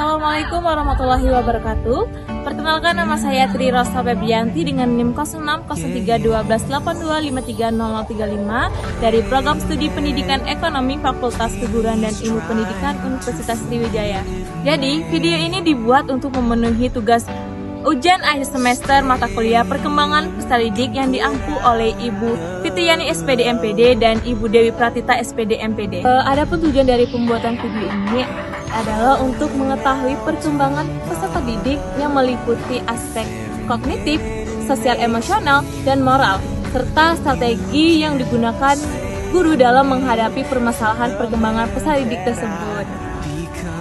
Assalamualaikum warahmatullahi wabarakatuh. Perkenalkan, nama saya Tri Rosa Febrianti dengan NIM 06031282530035 dari Program Studi Pendidikan Ekonomi Fakultas Keguruan dan Ilmu Pendidikan Universitas Sriwijaya. Jadi, video ini dibuat untuk memenuhi tugas ujian akhir semester mata kuliah Perkembangan Peserta Didik yang diampu oleh Ibu Fitiyani SPD MPD dan Ibu Dewi Pratita SPD MPD. Adapun tujuan dari pembuatan video ini adalah untuk mengetahui perkembangan peserta didik yang meliputi aspek kognitif, sosial emosional, dan moral, serta strategi yang digunakan guru dalam menghadapi permasalahan perkembangan peserta didik tersebut.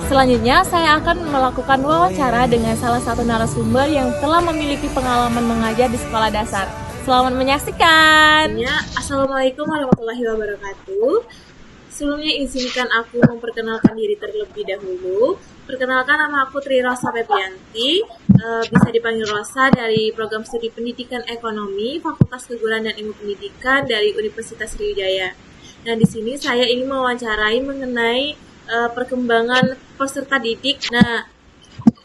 Selanjutnya, saya akan melakukan wawancara dengan salah satu narasumber yang telah memiliki pengalaman mengajar di sekolah dasar. Selamat menyaksikan! Assalamualaikum warahmatullahi wabarakatuh. Sebelumnya izinkan aku memperkenalkan diri terlebih dahulu. Perkenalkan, nama aku Tri Rosa Febrianti, bisa dipanggil Rosa, dari Program Studi Pendidikan Ekonomi Fakultas Keguruan dan Ilmu Pendidikan dari Universitas Sriwijaya. Dan di sini saya ingin mewawancarai mengenai perkembangan peserta didik. Nah,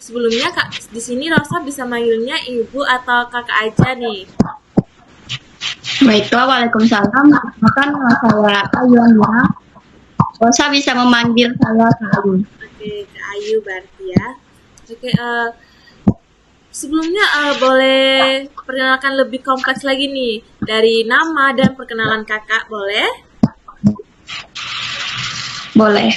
sebelumnya Kak, di sini Rosa bisa manggilnya ibu atau kakak aja nih. Baiklah, waalaikumsalam. Maka nama saya Ayuana. Rosa bisa memanggil saya Kak Ayu. Oke, Kak Ayu berarti ya. Oke, sebelumnya boleh perkenalkan lebih kompleks lagi nih dari nama dan perkenalan kakak, boleh? Boleh.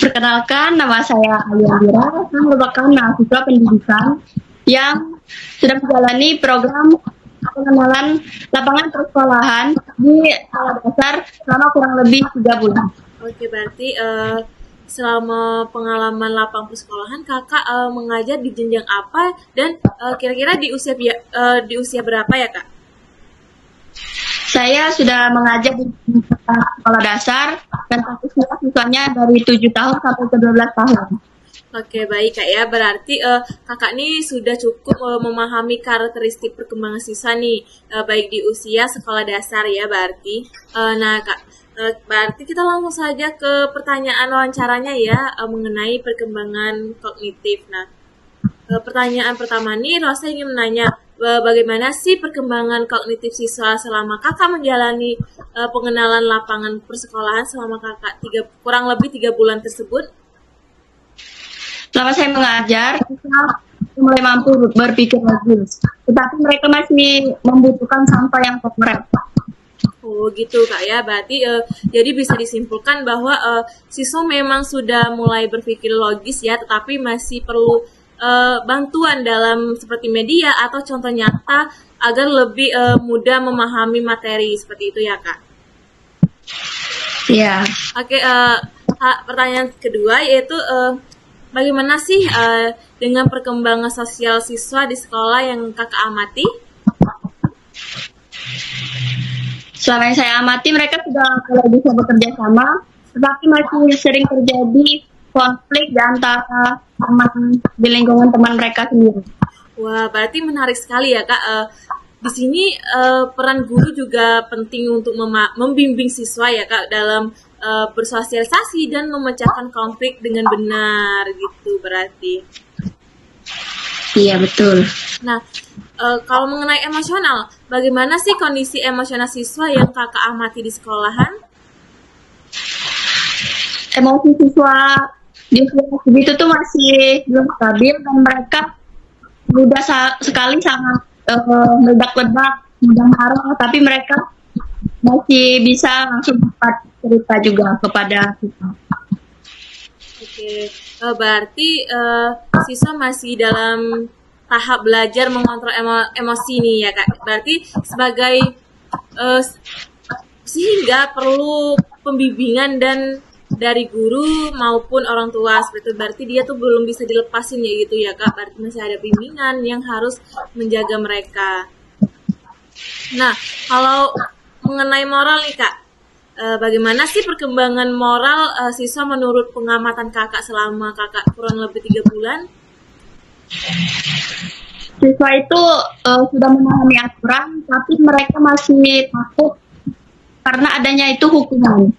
Perkenalkan, nama saya Ayuana. Saya merupakan mahasiswa pendidikan yang sudah menjalani program pengenalan lapangan persekolahan di sekolah dasar selama kurang lebih 3 bulan. Oke, berarti selama pengalaman lapang persekolahan kakak mengajar di jenjang apa dan kira-kira di usia berapa ya Kak? Saya sudah mengajar di sekolah dasar dan siswanya dari 7 tahun sampai ke 12 tahun. Oke, baik Kak ya. Berarti kakak nih sudah cukup memahami karakteristik perkembangan siswa nih, baik di usia sekolah dasar ya berarti. Nah Kak, berarti kita langsung saja ke pertanyaan wawancaranya ya, mengenai perkembangan kognitif. Nah, pertanyaan pertama nih, Rosa ingin menanya, bagaimana sih perkembangan kognitif siswa selama kakak menjalani pengenalan lapangan persekolahan selama kakak kurang lebih 3 bulan tersebut? Selama saya mengajar, siswa mulai mampu berpikir logis, tetapi mereka masih membutuhkan sampah yang konkret. Oh gitu Kak ya, berarti jadi bisa disimpulkan bahwa siswa memang sudah mulai berpikir logis ya, tetapi masih perlu bantuan dalam seperti media atau contoh nyata agar lebih mudah memahami materi, seperti itu ya Kak? Iya. Oke, pertanyaan kedua yaitu bagaimana sih dengan perkembangan sosial siswa di sekolah yang kakak amati? Selama yang saya amati, mereka sudah mulai bisa bekerja sama, tetapi masih sering terjadi konflik di antara teman di lingkungan teman mereka sendiri. Wah, berarti menarik sekali ya Kak. Di sini peran guru juga penting untuk membimbing siswa ya Kak dalam bersosialisasi dan memecahkan konflik dengan benar gitu berarti. Iya, betul. Nah, kalau mengenai emosional, bagaimana sih kondisi emosional siswa yang kakak amati di sekolahan? Emosi siswa di usia itu tuh masih belum stabil dan mereka mudah sekali sangat meledak-ledak, mudah marah, tapi mereka masih bisa langsung cepat cerita juga kepada kita. Oke, berarti siswa masih dalam tahap belajar mengontrol emosi nih ya Kak. Berarti sebagai sehingga perlu pembimbingan dan dari guru maupun orang tua seperti itu. Berarti dia tuh belum bisa dilepasin ya gitu ya Kak. Berarti masih ada bimbingan yang harus menjaga mereka. Nah, kalau mengenai moral nih Kak, bagaimana sih perkembangan moral siswa menurut pengamatan kakak selama kakak kurang lebih 3 bulan? Siswa itu sudah memahami aturan, tapi mereka masih takut karena adanya itu hukuman.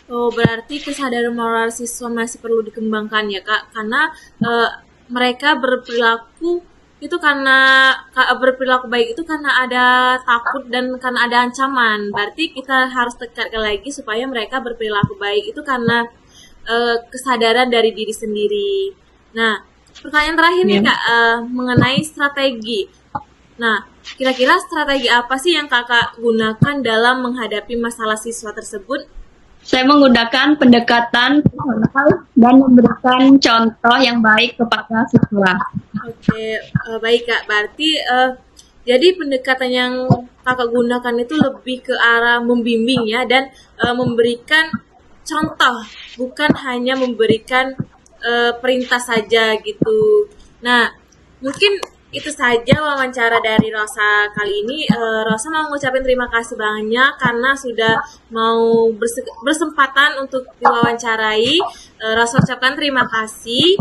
Oh, berarti kesadaran moral siswa masih perlu dikembangkan ya, Kak. Karena mereka berperilaku itu berperilaku baik itu karena ada takut dan karena ada ancaman. Berarti kita harus tekankan lagi supaya mereka berperilaku baik itu karena kesadaran dari diri sendiri. Nah, pertanyaan terakhir nih Kak, mengenai strategi. Nah, kira-kira strategi apa sih yang Kakak gunakan dalam menghadapi masalah siswa tersebut? Saya menggunakan pendekatan personal dan memberikan contoh yang baik kepada siswa. Oke, baik Kak. Berarti jadi pendekatan yang Kakak gunakan itu lebih ke arah membimbing ya dan memberikan contoh, bukan hanya memberikan perintah saja gitu. Nah, mungkin itu saja wawancara dari Rosa kali ini. Rosa mau ngucapin terima kasih banyak karena sudah mau bersempatan untuk diwawancarai. Rosa ucapkan terima kasih.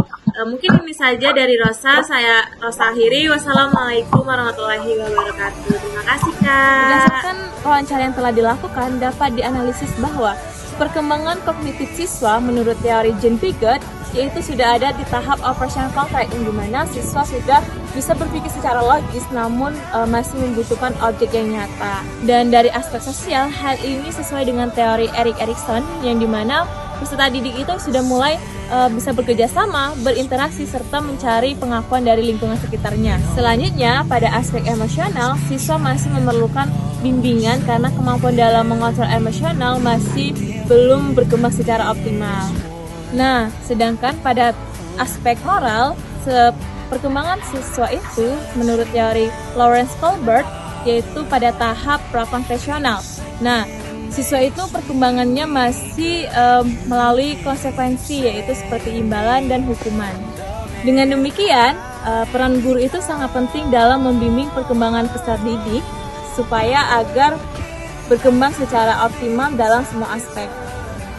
Mungkin ini saja dari Rosa. Saya Rosa akhiri. Wassalamualaikum warahmatullahi wabarakatuh. Terima kasih Kak. Berdasarkan wawancara yang telah dilakukan, dapat dianalisis bahwa perkembangan kognitif siswa menurut teori Jean Piaget yaitu sudah ada di tahap operational concrete, yang dimana siswa sudah bisa berpikir secara logis namun masih membutuhkan objek yang nyata. Dan dari aspek sosial, hal ini sesuai dengan teori Erik Erikson, yang dimana peserta didik itu sudah mulai bisa bekerja sama, berinteraksi, serta mencari pengakuan dari lingkungan sekitarnya. Selanjutnya, pada aspek emosional, siswa masih memerlukan bimbingan karena kemampuan dalam mengontrol emosional masih belum berkembang secara optimal. Nah, sedangkan pada aspek moral, perkembangan siswa itu menurut teori Lawrence Colbert yaitu pada tahap prakonfesional. Nah, siswa itu perkembangannya masih melalui konsekuensi yaitu seperti imbalan dan hukuman. Dengan demikian, peran guru itu sangat penting dalam membimbing perkembangan peserta didik supaya agar berkembang secara optimal dalam semua aspek.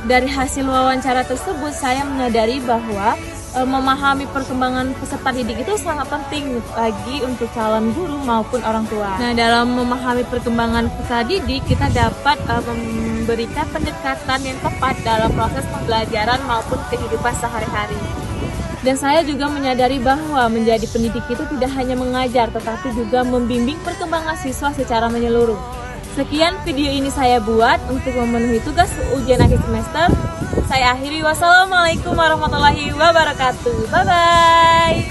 Dari hasil wawancara tersebut, saya menyadari bahwa memahami perkembangan peserta didik itu sangat penting bagi untuk calon guru maupun orang tua. Nah, dalam memahami perkembangan peserta didik, kita dapat memberikan pendekatan yang tepat dalam proses pembelajaran maupun kehidupan sehari-hari. Dan saya juga menyadari bahwa menjadi pendidik itu tidak hanya mengajar, tetapi juga membimbing perkembangan siswa secara menyeluruh. Sekian video ini saya buat untuk memenuhi tugas ujian akhir semester. Saya akhiri. Wassalamualaikum warahmatullahi wabarakatuh. Bye-bye.